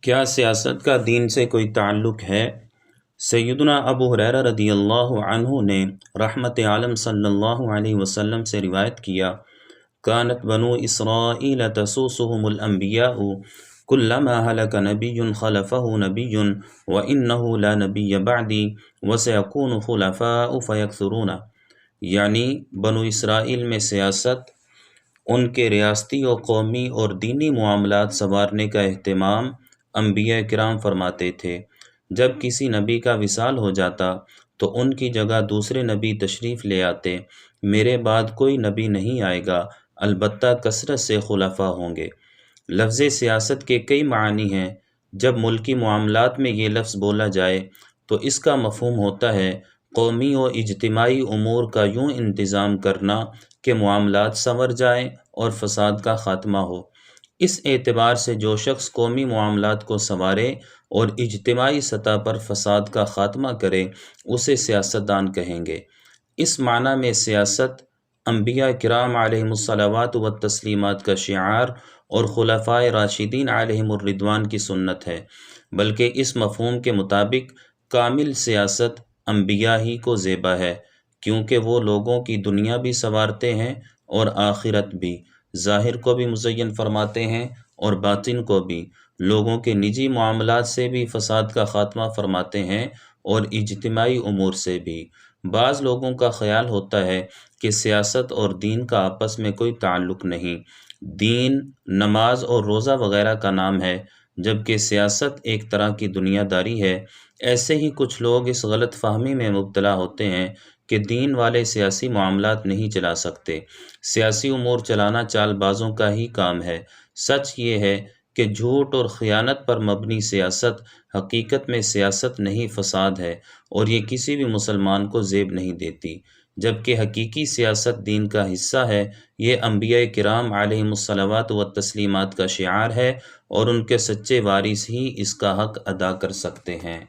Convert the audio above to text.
کیا سیاست کا دین سے کوئی تعلق ہے؟ سیدنا ابو ہریرہ رضی اللہ عنہ نے رحمت عالم صلی اللہ علیہ وسلم سے روایت کیا، کانت بنو اسرائیل تسوسهم الانبیاء کلما ہلک نبی خلفہ نبی وانہ لا نبی بعدی وسیکون خلفاء فیکثرون۔ یعنی بنو اسرائیل میں سیاست، ان کے ریاستی و قومی اور دینی معاملات سنوارنے کا اہتمام انبیاء کرام فرماتے تھے۔ جب کسی نبی کا وصال ہو جاتا تو ان کی جگہ دوسرے نبی تشریف لے آتے۔ میرے بعد کوئی نبی نہیں آئے گا، البتہ کثرت سے خلفاء ہوں گے۔ لفظ سیاست کے کئی معنی ہیں۔ جب ملکی معاملات میں یہ لفظ بولا جائے تو اس کا مفہوم ہوتا ہے قومی و اجتماعی امور کا یوں انتظام کرنا کہ معاملات سنور جائیں اور فساد کا خاتمہ ہو۔ اس اعتبار سے جو شخص قومی معاملات کو سنوارے اور اجتماعی سطح پر فساد کا خاتمہ کرے اسے سیاستدان کہیں گے۔ اس معنی میں سیاست انبیاء کرام علیہم الصلوات والتسلیمات کا شعار اور خلفائے راشدین علیہم الرضوان کی سنت ہے، بلکہ اس مفہوم کے مطابق کامل سیاست انبیاء ہی کو زیبا ہے، کیونکہ وہ لوگوں کی دنیا بھی سنوارتے ہیں اور آخرت بھی، ظاہر کو بھی مزین فرماتے ہیں اور باطن کو بھی، لوگوں کے نجی معاملات سے بھی فساد کا خاتمہ فرماتے ہیں اور اجتماعی امور سے بھی۔ بعض لوگوں کا خیال ہوتا ہے کہ سیاست اور دین کا آپس میں کوئی تعلق نہیں، دین نماز اور روزہ وغیرہ کا نام ہے، جبکہ سیاست ایک طرح کی دنیا داری ہے۔ ایسے ہی کچھ لوگ اس غلط فہمی میں مبتلا ہوتے ہیں کہ دین والے سیاسی معاملات نہیں چلا سکتے، سیاسی امور چلانا چال بازوں کا ہی کام ہے۔ سچ یہ ہے کہ جھوٹ اور خیانت پر مبنی سیاست حقیقت میں سیاست نہیں، فساد ہے، اور یہ کسی بھی مسلمان کو زیب نہیں دیتی، جبکہ حقیقی سیاست دین کا حصہ ہے۔ یہ انبیاء کرام علیہم الصلوات والتسلیمات کا شعار ہے اور ان کے سچے وارث ہی اس کا حق ادا کر سکتے ہیں۔